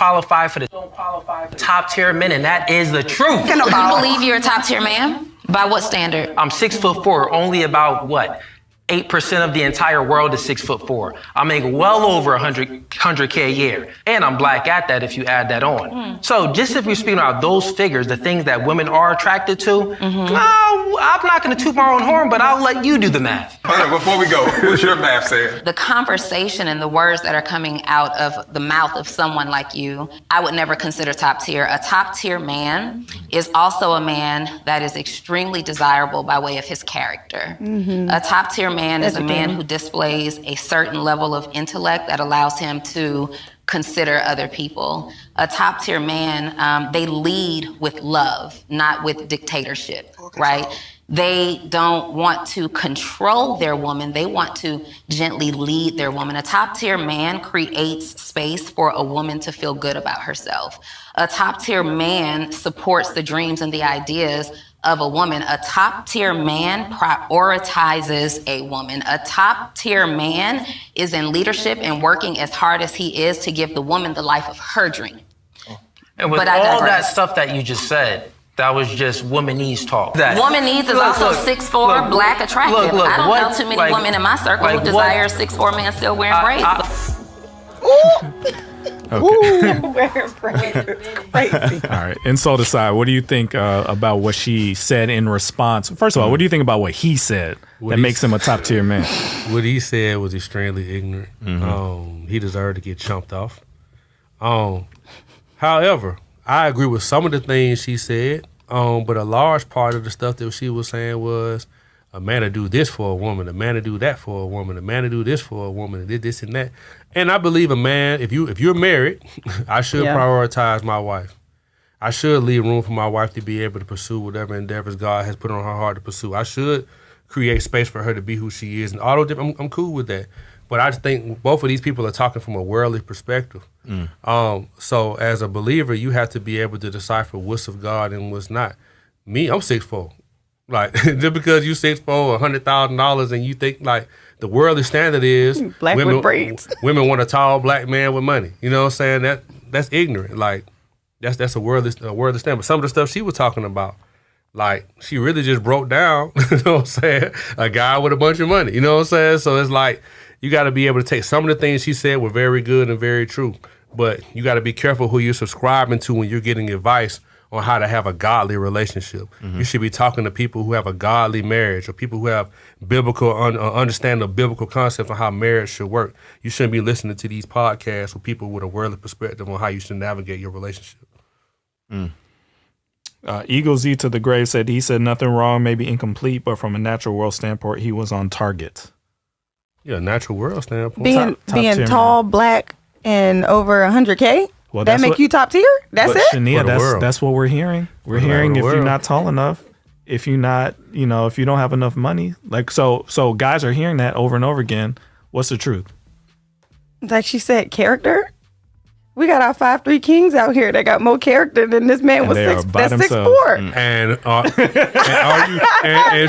qualify for the top tier men, and that is the truth. You believe you're a top tier man? By what standard? I'm 6'4", only about what? 8% of the entire world is 6'4". I make well over 100K a year. And I'm black at that if you add that on. So just if we're speaking about those figures, the things that women are attracted to, I'm not gonna toot my own horn, but I'll let you do the math. Okay, before we go, what's your math saying? The conversation and the words that are coming out of the mouth of someone like you, I would never consider top tier. A top tier man is also a man that is extremely desirable by way of his character. A top tier man is a man who displays a certain level of intellect that allows him to consider other people. A top tier man, they lead with love, not with dictatorship, right? They don't want to control their woman. They want to gently lead their woman. A top tier man creates space for a woman to feel good about herself. A top tier man supports the dreams and the ideas of a woman. A top tier man prioritizes a woman. A top tier man is in leadership and working as hard as he is to give the woman the life of her dream. And with all that stuff that you just said, that was just womanese talk. Womanese is also 6'4", black, attractive. I don't know too many women in my circle who desire a 6'4" man still wearing braids. Okay. Wearing braids. Crazy. All right. Insult aside, what do you think about what she said in response? First of all, what do you think about what he said that makes him a top tier man? What he said was extremely ignorant. He deserved to get chumped off. However, I agree with some of the things she said, but a large part of the stuff that she was saying was a man to do this for a woman, a man to do that for a woman, a man to do this for a woman, and did this and that. And I believe a man, if you're married, I should prioritize my wife. I should leave room for my wife to be able to pursue whatever endeavors God has put on her heart to pursue. I should create space for her to be who she is. And although I'm cool with that. But I just think both of these people are talking from a worldly perspective. So as a believer, you have to be able to decipher what's of God and what's not. Me, I'm 6'4". Like, just because you 6'4", $100,000, and you think like the worldly standard is black women, with braids. Women want a tall black man with money. You know what I'm saying? That's ignorant. Like, that's a worldly standard. But some of the stuff she was talking about, like, she really just broke down, you know what I'm saying, a guy with a bunch of money. You know what I'm saying? So it's like, you got to be able to take some of the things she said were very good and very true, but you got to be careful who you're subscribing to when you're getting advice on how to have a godly relationship. You should be talking to people who have a godly marriage, or people who have biblical understanding of biblical concepts on how marriage should work. You shouldn't be listening to these podcasts with people with a worldly perspective on how you should navigate your relationship. Eagle Z to the grave said he said nothing wrong, maybe incomplete, but from a natural world standpoint, he was on target. Yeah, natural world standpoint. Being tall, black, and over 100K? Well, that make you top tier? That's it? Shania, that's what we're hearing. We're hearing if you're not tall enough, if you're not, if you don't have enough money. Like, so guys are hearing that over and over again. What's the truth? Like she said, character? We got our 5'3" kings out here that got more character than this man was 6'4". And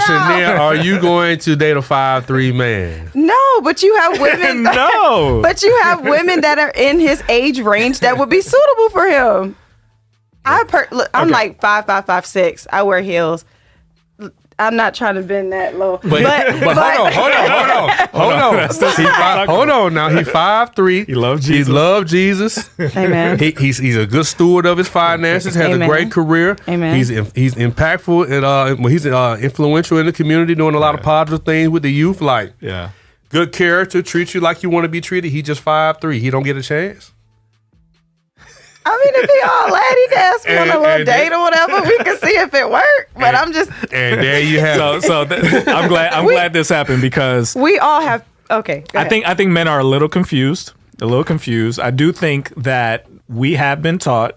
Shania, are you going to date a 5'3" man? No, but you have women. No, but you have women that are in his age range that would be suitable for him. I'm like 5'5", 5'6". I wear heels. I'm not trying to bend that low. But hold on. Now he's 5'3". He loves Jesus. He loves Jesus. Amen. He's a good steward of his finances. Has a great career. Amen. He's impactful and he's influential in the community, doing a lot of positive things with the youth. Like, good character, treats you like you want to be treated. He just 5'3". He don't get a chance. I mean, if he all that, he can ask me on a little date or whatever. We can see if it worked. But I'm just. And there you have it. I'm glad this happened because we all have. Okay. I think men are a little confused. I do think that we have been taught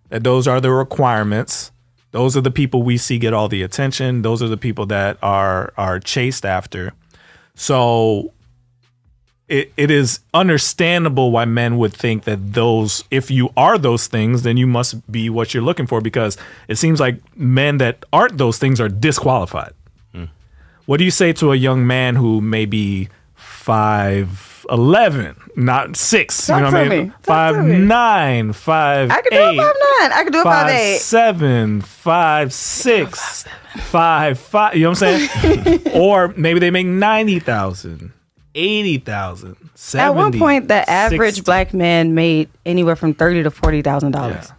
that those are the requirements. Those are the people we see get all the attention. Those are the people that are chased after. So it is understandable why men would think that if you are those things, then you must be what you're looking for, because it seems like men that aren't those things are disqualified. What do you say to a young man who may be 5'8", 5'11", not 6. Talk you know to what I me. mean? Talk to me. 5'9", 5'8". I could do a 5'9". I could do a 5'8". 5'7", 5'6", 5'5". You know what I'm saying? Or maybe they make 90,000, 80,000, 70. At one point, the average 60. black man made anywhere from $30,000 to $40,000.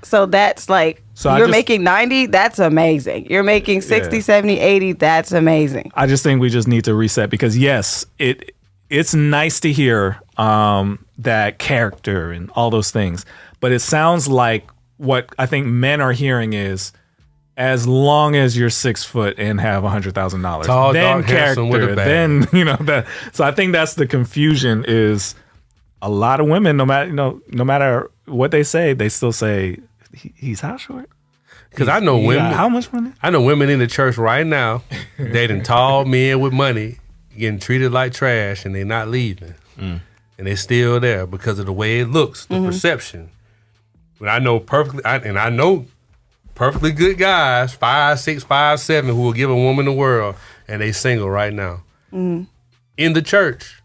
So that's like, So you're making 90, that's amazing. You're making 60, 70, 80, that's amazing. I just think we just need to reset because yes, it's nice to hear that character and all those things, but it sounds like what I think men are hearing is as long as you're 6 foot and have $100,000, Tall, then dark, handsome with a character, bag. then that. So I think that's the confusion. Is a lot of women, no matter what they say, they still say he's how short. Because I know women. How much money? I know women in the church right now dating tall men with money, getting treated like trash, and they're not leaving, and they're still there because of the way it looks, the perception. But I know perfectly, I know perfectly good guys, 5'6", 5'7", who will give a woman the world, and they single right now in the church.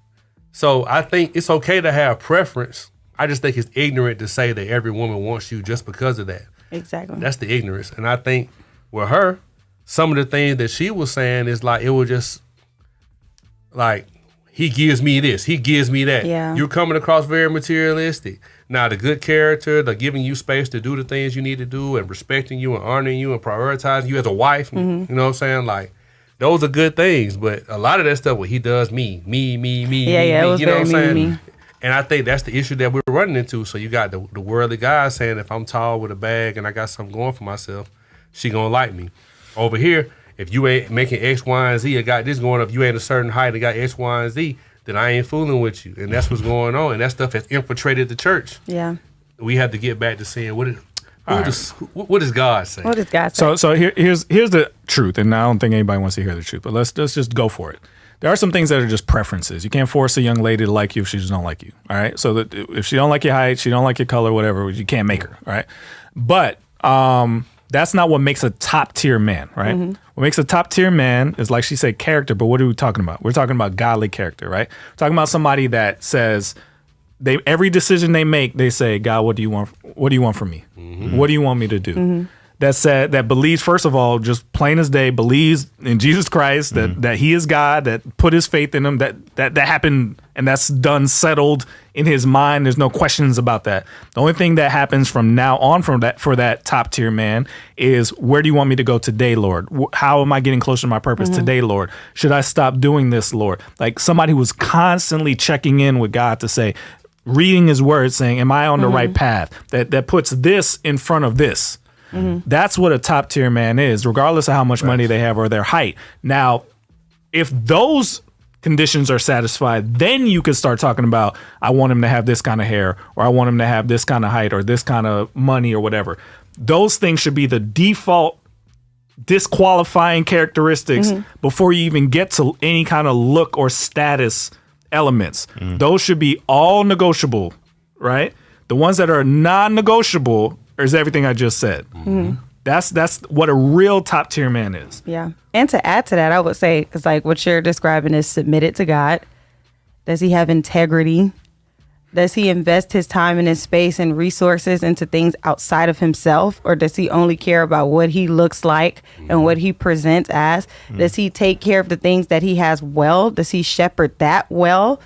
So I think it's okay to have preference. I just think it's ignorant to say that every woman wants you just because of that. Exactly. That's the ignorance. And I think with her, some of the things that she was saying is like, it was just like, he gives me this, he gives me that. Yeah. You're coming across very materialistic. Now, the good character, the giving you space to do the things you need to do and respecting you and honoring you and prioritizing you as a wife, you know what I'm saying? Like, those are good things. But a lot of that stuff, what he does, me, Yeah, me, it was you know very what I'm saying? me. And I think that's the issue that we're running into. So you got the worldly guy saying, if I'm tall with a bag and I got something going for myself, she gonna like me. Over here, if you ain't making X, Y, and Z, or got this going up, you ain't a certain height and got X, Y, and Z, then I ain't fooling with you. And that's what's going on. And that stuff has infiltrated the church. Yeah. We have to get back to seeing what does God say? What does God say? So here's the truth, and I don't think anybody wants to hear the truth, but let's just go for it. There are some things that are just preferences. You can't force a young lady to like you if she just don't like you. All right. So that if she don't like your height, she don't like your color, whatever, you can't make her. All right. But that's not what makes a top tier man. Right. What makes a top tier man is, like she said, character. But what are we talking about? We're talking about godly character. Right. We're talking about somebody that says every decision they make, they say, God, what do you want? What do you want from me? What do you want me to do? That believes, first of all, just plain as day, believes in Jesus Christ, that he is God, that put his faith in him, that happened, and that's done, settled in his mind. There's no questions about that. The only thing that happens from now on for that top tier man is, where do you want me to go today, Lord? How am I getting closer to my purpose today, Lord? Should I stop doing this, Lord? Like somebody who's constantly checking in with God to say, reading his word, saying, am I on the right path? That puts this in front of this. That's what a top tier man is, regardless of how much money they have or their height. Now, if those conditions are satisfied, then you can start talking about, I want him to have this kind of hair, or I want him to have this kind of height, or this kind of money, or whatever. Those things should be the default disqualifying characteristics before you even get to any kind of look or status elements. Those should be all negotiable, right? The ones that are non-negotiable is everything I just said. That's what a real top tier man is. Yeah. And to add to that, I would say, because like what you're describing is submitted to God. Does he have integrity? Does he invest his time and his space and resources into things outside of himself? Or does he only care about what he looks like and what he presents as? Does he take care of the things that he has well? Does he shepherd that well?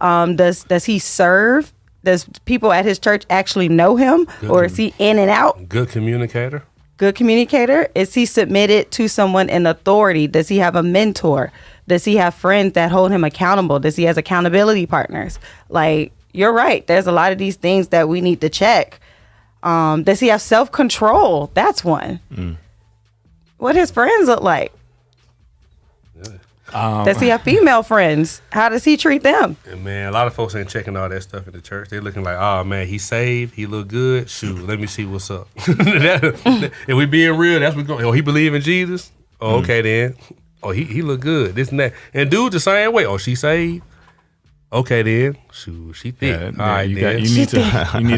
Does he serve? Does people at his church actually know him? Or is he in and out? Good communicator. Good communicator? Is he submitted to someone in authority? Does he have a mentor? Does he have friends that hold him accountable? Does he have accountability partners? Like, you're right. There's a lot of these things that we need to check. Does he have self-control? That's one. What his friends look like? Does he have female friends? How does he treat them? And man, a lot of folks ain't checking all that stuff in the church. They looking like, oh man, he saved, he look good. Shoot, let me see what's up. If we being real, that's what going. Oh, he believe in Jesus. Oh, okay then. Oh, he look good. This and that. And dude, the same way. Oh, she saved. Okay, then. Shoot, she thick. Yeah, All right, you then. need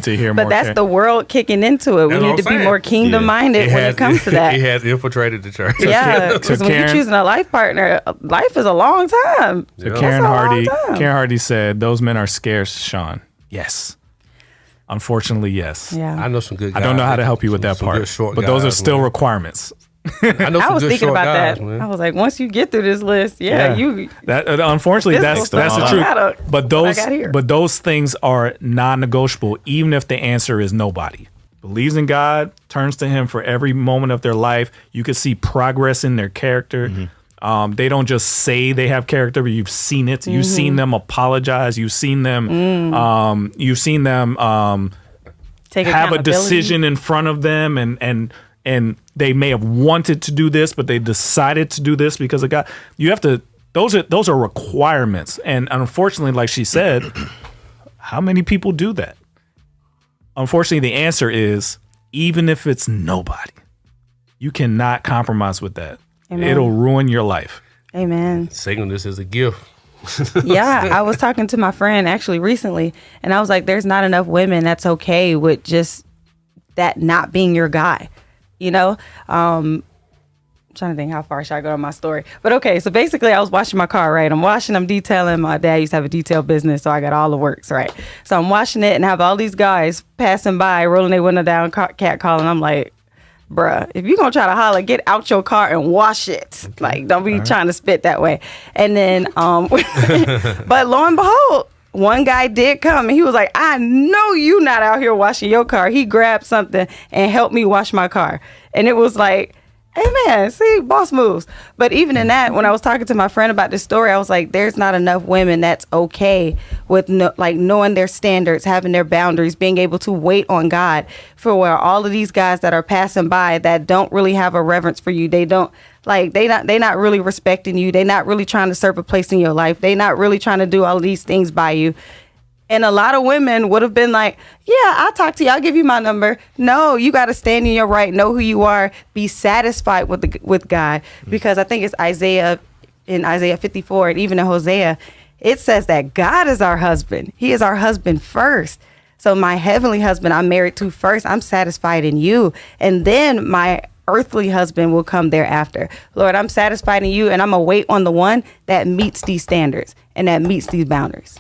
to hear more. But that's the world kicking into it. We That's need what to I'm be saying. more kingdom minded when it comes to that. It has infiltrated the church. Yeah, because when you're Karen- choosing a life partner, life is a long time. So Yeah. Karen That's a long Hardy. time. Karen Hardy said, "Those men are scarce, Sean." Yes, unfortunately, yes. Yeah. I know some good guys. I don't know how to help you with that Some part, good short but those are guys, still man. requirements. I know I some was good thinking short about guys, that. man. I was like, once you get through this list, you That unfortunately Physical that's the stuff. truth. Gotta- But what I those got here. but those things are non-negotiable, even if the answer is nobody. Believes in God, turns to Him for every moment of their life. You can see progress in their character. They don't just say they have character, but you've seen it. You've seen them apologize. You've seen them. take have a accountability. decision in front of them, and they may have wanted to do this, but they decided to do this because of God. You have to. Those are requirements, and unfortunately, like she said, how many people do that? Unfortunately, the answer is even if it's nobody, you cannot compromise with that. Amen. It'll ruin your life. Amen. Singleness is a gift. Yeah, I was talking to my friend actually recently, and I was like, there's not enough women that's okay with just that not being your guy, you know? I'm trying to think how far should I go on my story. But okay, so basically I was washing my car, right? I'm detailing. My dad used to have a detail business, so I got all the works, right? So I'm washing it and have all these guys passing by, rolling their window down, cat calling. I'm like, bruh, if you gonna try to holler, get out your car and wash it. Like, don't be trying to spit that way. And then, but lo and behold, one guy did come and he was like, I know you not out here washing your car. He grabbed something and helped me wash my car. And it was like, hey man, see, boss moves. But even in that, when I was talking to my friend about this story, I was like, there's not enough women that's okay with knowing their standards, having their boundaries, being able to wait on God, for where all of these guys that are passing by that don't really have a reverence for you, they not really respecting you, they not really trying to serve a place in your life, they not really trying to do all of these things by you. And a lot of women would have been like, yeah, I'll talk to you. I'll give you my number. No, you got to stand in your right, know who you are, be satisfied with God. Because I think it's Isaiah 54 and even in Hosea, it says that God is our husband. He is our husband first. So my heavenly husband I'm married to first, I'm satisfied in you. And then my earthly husband will come thereafter. Lord, I'm satisfied in you, and I'm going to wait on the one that meets these standards and that meets these boundaries.